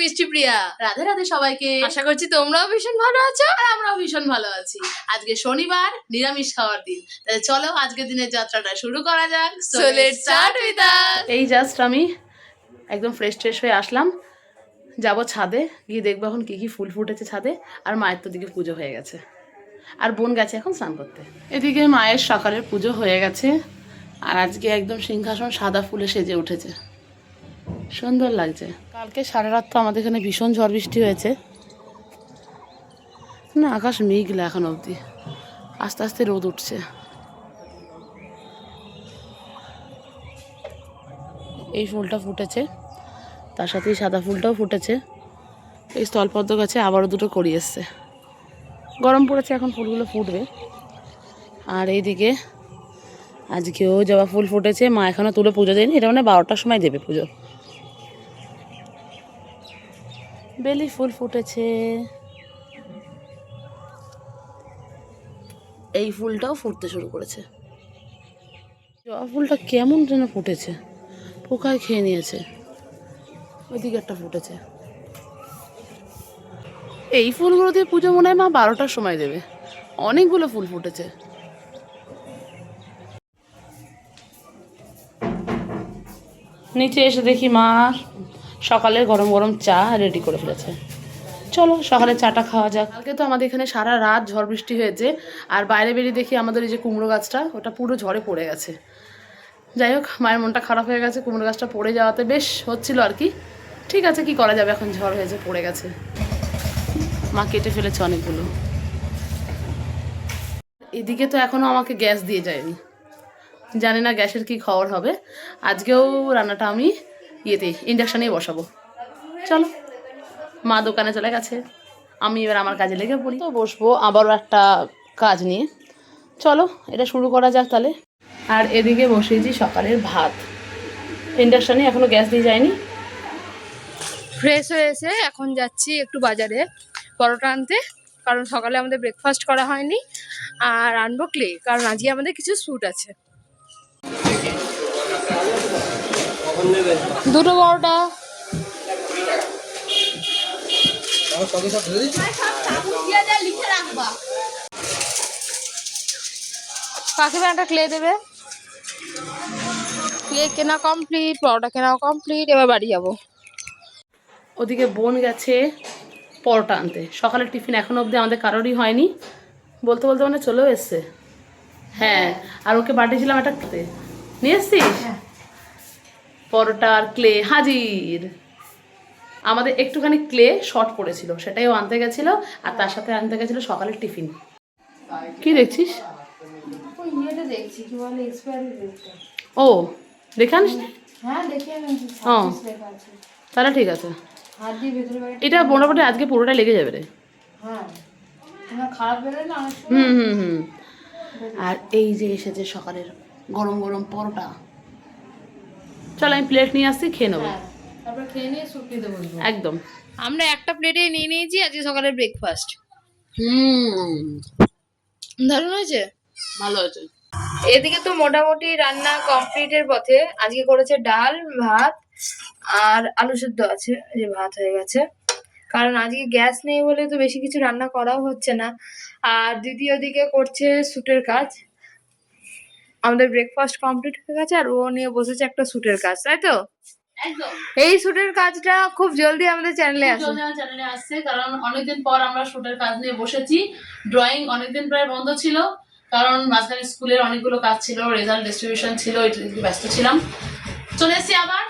মিষ্টি প্রিয়া। রাধে রাধে সবাইকে। আশা করছি তোমরাও ভীষণ ভালো আছো আর আমরাও ভীষণ ভালো আছি। আজকে শনিবার, নিরামিষ খাওয়ার দিন। তাহলে চলো আজকের দিনের যাত্রাটা শুরু করা যাক। So let's start with us. এই জাস্ট আমি একদম ফ্রেশ হয়ে আসলাম। যাব ছাদে গিয়ে দেখবো এখন কি কি ফুল ফুটেছে ছাদে। আর মায়ের তো দিকে পুজো হয়ে গেছে, আর বোন গেছে এখন স্নান করতে। এদিকে মায়ের সকালের পুজো হয়ে গেছে, আর আজকে একদম সিংহাসন সাদা ফুলে সেজে উঠেছে, সুন্দর লাগছে। কালকে সারা রাত তো আমাদের এখানে ভীষণ ঝড় বৃষ্টি হয়েছে না, আকাশ মেঘলা এখন অবধি, আস্তে আস্তে রোদ উঠছে। এই ফুলটা ফুটেছে, তার সাথে এই সাদা ফুলটাও ফুটেছে। এই স্থলপদ্ম গাছে আবারও দুটো কড়ি এসছে, গরম পড়েছে এখন ফুলগুলো ফুটবে। আর এইদিকে আজকেও জবা ফুল ফুটেছে, মা এখনও তুলে পুজো দেয়নি, এটা মানে 12টার সময় দেবে পুজো। বেলি ফুল ফুটেছে, এই ফুলটাও ফুটতে শুরু করেছে। জবা ফুলটা কেমন যেন ফুটেছে, পোকায় খেয়ে নিয়েছে। ওইদিকে একটা ফুটেছে। এই ফুলগুলো দিয়ে পুজো মনে হয় মা 12টার সময় দেবে, অনেকগুলো ফুল ফুটেছে। নিচে এসে দেখি মা সকালে গরম গরম চা রেডি করে ফেলেছে। চলো সকালে চাটা খাওয়া যাক। কালকে তো আমাদের এখানে সারা রাত ঝড় বৃষ্টি হয়েছে, আর বাইরে বেরিয়ে দেখি আমাদের এই যে কুমড়ো গাছটা, ওটা পুরো ঝড়ে পড়ে গেছে। যাই হোক, মায়ের মনটা খারাপ হয়ে গেছে, কুমড়ো গাছটা পড়ে যাওয়াতে বেশ হচ্ছিল আর কি। ঠিক আছে, কি করা যাবে, এখন ঝড় হয়েছে, পড়ে গেছে। মা কেটে ফেলেছে অনেকগুলো। এদিকে তো এখনও আমাকে গ্যাস দিয়ে যায়নি, জানি না গ্যাসের কি খবর হবে। আজকেও রান্নাটা আমি ইন্ডাকশানেই বসাবো। চলো, মা দোকানে চলে গেছে, আমি এবার আমার কাজে লেগে পড়ি। তো বসবো আবারও একটা কাজ নিয়ে। চলো এটা শুরু করা যাক তাহলে। আর এদিকে বসিয়েছি সকালের ভাত, ইন্ডাকশানে এখনও গ্যাস দিয়ে যায়নি। ফ্রেশ হয়ে এসে এখন যাচ্ছি একটু বাজারে পরোটা আনতে, কারণ সকালে আমাদের ব্রেকফাস্ট করা হয়নি। আর আনবো ক্লে, কারণ আজকে আমাদের কিছু শ্যুট আছে। দুটো পরোটা। কাকিমা একটা ক্লে দেবে। ক্লে কেনা কমপ্লিট, পরোটা কেনাও কমপ্লিট, এবার বাড়ি যাবো। ওদিকে বোন গেছে পরোটা আনতে, সকালের টিফিন এখনো অবধি আমাদের কারোরই হয়নি, বলতে বলতে মানে চলেও এসছে। হ্যাঁ, আর ওকে পাঠিয়েছিলাম একটা ক্লে, নিয়ে এসছিস? পরোটা আর ক্লে হাজির। আমাদের একটুখানি ক্লে শর্ট পড়েছিল, সেটাইও আনতে গেছিল, আর তার সাথে আনতে গেছিল সকালের টিফিন। কি দেখছিস? ও দেখে আনিস? ও তাহলে ঠিক আছে, এটা মোটামুটি আজকে পুরোটা লেগে যাবে রে। হুম হুম হুম। আর এই যে এসেছে সকালের গরম গরম পরোটা। চল আমি প্লেট নিয়ে আসছি, খেয়ে নেবো। একদম। আমরা একটা প্লেটে নিয়ে নিয়েছি আজকে সকালের ব্রেকফাস্ট। দারুণ হয়েছে, ভালো হয়েছে। এদিকে তো মোটামুটি রান্না কমপ্লিটের পথে। আজকে করেছে ডাল ভাত আর আলু সেদ্ধ আছে, যে ভাত হয়ে গেছে। কারণ আজকে গ্যাস নেই বলে তো বেশি কিছু রান্না করাও হচ্ছে না। আর দিদি ওদিকে করছে শ্যুটের কাজ। আমাদের ব্রেকফাস্ট কমপ্লিট হয়ে গেছে, আর ও নিয়ে বসেছে একটা শ্যুটের কাজ, তাই তো? একদম। এই শ্যুটের কাজটা খুব জলদি আমাদের চ্যানেলে আসছে, কারণ অনেকদিন পর আমরা শুটের কাজ নিয়ে বসেছি। ড্রয়িং অনেকদিন প্রায় বন্ধ ছিল, কারণ মাঝখানে স্কুলের অনেকগুলো কাজ ছিল, রেজাল্ট ডিস্ট্রিবিউশন ছিল, ব্যস্ত ছিলাম। চলে এসেছি আবার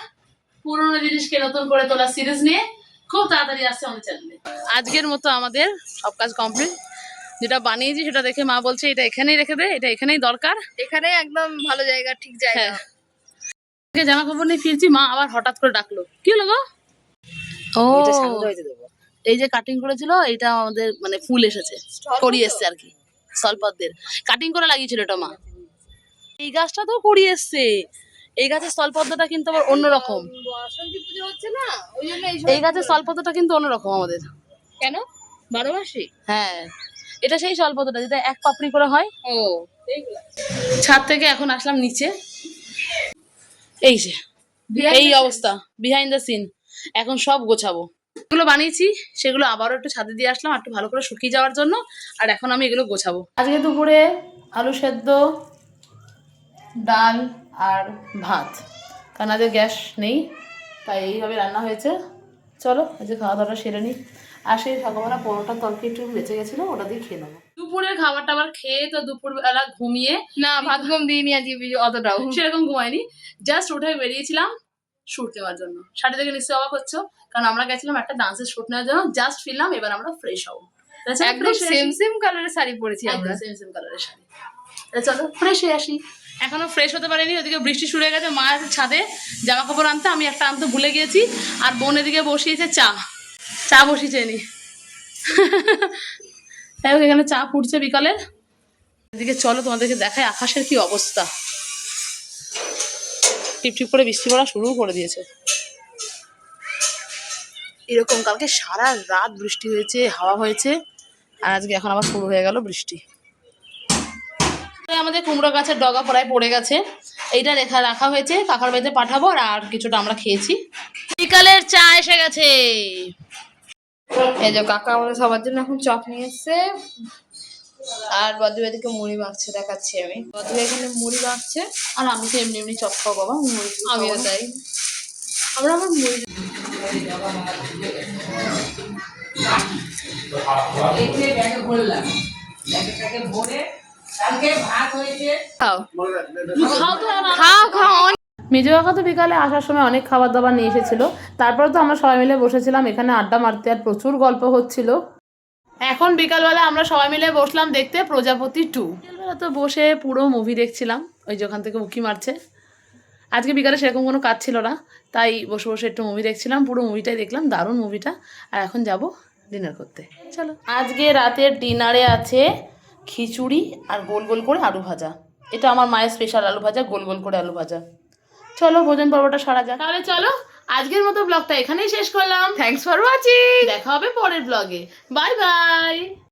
পুরোনো জিনিসকে নতুন করে তোলা সিরিজ নিয়ে, খুব তাড়াতাড়ি আসছে আমাদের চ্যানেলে। আজকের মতো আমাদের সব কাজ কমপ্লিট। যেটা বানিয়েছি সেটা দেখে মা বলছে এটা এখানেই রেখে দে, এটা এখানেই দরকার, এখানে একদম ভালো জায়গা, ঠিক জায়গা। জামা কাপড় নিয়ে ফিরছি, মা আবার হঠাৎ করে ডাকলো। কি হলো গো? ও এই যে কাটিং করেছিল, এটা আমাদের মানে ফুল এসেছে, কড়ি এসছে আর কি, স্থলপদ্মের কাটিং করে লাগিয়েছিল এটা মা। এই গাছটা তো কড়ি এসছে, এই গাছের স্থলপদ্মটা কিন্তু আবার অন্যরকম। বসন্তী পুজো হচ্ছে না, ওই জন্য এই গাছের স্থলপদ্মটা কিন্তু অন্যরকম আমাদের। কেন 12 মাসে? হ্যাঁ, এটা সেই স্থলপদ্মটা যেটা এক পাপড়ি করে হয়। ও, ছাদ থেকে এখন আসলাম নিচে, এই যে এই অবস্থা, বিহাইন্ড দ্য সিন। এখন সব গোছাবো, এগুলো বানিয়েছি সেগুলো আবারও একটু ছাদে দিয়ে আসলাম একটু ভালো করে শুকিয়ে যাওয়ার জন্য। আর এখন আমি এগুলো গোছাবো। আজকে দুপুরে আলু সেদ্ধ, ডাল আর ভাত, কারণ আজকে গ্যাস নেই তাই এইভাবে রান্না হয়েছে। চলো আজকে খাওয়া দাওয়াটা সেরে নিই। আর সেই সকালবেলা পরোটার তরকারি একটু বেঁচে গেছিলো, ওটা দিয়ে খেয়ে নেবো। দুপুরের খাবার টাবার খেয়ে তো দুপুরবেলা ঘুমিয়ে না, ভাত ঘুম দিইনি আজকে অতটাও। সেরকম ঘুমায়নি, জাস্ট উঠে বেরিয়েছিলাম শ্যুট নেওয়ার জন্য। শাড়ি থেকে নিশ্চয়ই অবাক হচ্ছ, কারণ আমরা গেছিলাম একটা ডান্সের শ্যুট নেওয়ার জন্য। জাস্ট ফিরলাম, এবার আমরা ফ্রেশ হবো। একদম সেম সেম কালারের শাড়ি পরেছি আমরা। সেম সেম কালারের শাড়ি। চলো ফ্রেশ হয়ে আসি। এখনো ফ্রেশ হতে পারিনি, ওদিকে বৃষ্টি শুরু হয়ে গেছে। মায়ের ছাদে জামা কাপড় আনতে, আমি একটা আনতে ভুলে গিয়েছি। আর বোন এদিকে বসিয়েছে চা বসিয়েছে নি। তাই হোক, এখানে চা ফুটছে বিকালের। এদিকে চলো তোমাদেরকে দেখায় আকাশের কি অবস্থা। টিপটিপ করে বৃষ্টি পড়া শুরু করে দিয়েছে। এরকম কালকে সারা রাত বৃষ্টি হয়েছে, হাওয়া হয়েছে, আর আজকে এখন আবার শুরু হয়ে গেল বৃষ্টি। আমাদের কুমড়ো গাছের ডগা প্রায় পড়ে গেছে, এইটা রাখা হয়েছে, কাকার বাড়িতে পাঠাবো। আর কিছুটা আমরা খেয়েছি। বিকালের চা এসে গেছে। এই যে কাকা আমাদের সবার জন্য এখন চপ নিয়ে এসছে, আর বদ্দু এদিকে মুড়ি মাখছে, দেখাচ্ছি আমি। বদ্দু এখানে মুড়ি মাখছে, আর আমি তো এমনি এমনি চপ খাবো বাবা, আমিও তাই। আমরা আমার মুড়ি খাও খাও। মেজো কাকা তো বিকালে আসার সময় অনেক খাবার দাবার নিয়ে এসেছিল। তারপর তো আমরা সবাই মিলে বসেছিলাম এখানে আড্ডা মারতে, আর প্রচুর গল্প হচ্ছিল। এখন বিকালবেলা আমরা সবাই মিলে বসলাম দেখতে প্রজাপতি 2। বিকালবেলা তো বসে পুরো মুভি দেখছিলাম, ওই যে ওখান থেকে উকি মারছে। আজকে বিকালে সেরকম কোনো কাজ ছিল না, তাই বসে বসে একটু মুভি দেখছিলাম। পুরো মুভিটাই দেখলাম, দারুণ মুভিটা। আর এখন যাব ডিনার করতে। চলো, আজকে রাতের ডিনারে আছে খিচুড়ি আর গোল গোল করে আলু ভাজা। এটা আমার মায়ের স্পেশাল আলু ভাজা, গোল গোল করে আলু ভাজা। চলো ভোজন পর্বটা সারা যাক। তাহলে চলো আজকের মতো ব্লগটা এখানেই শেষ করলাম। Thanks for watching. দেখা হবে পরের ব্লগে। Bye bye.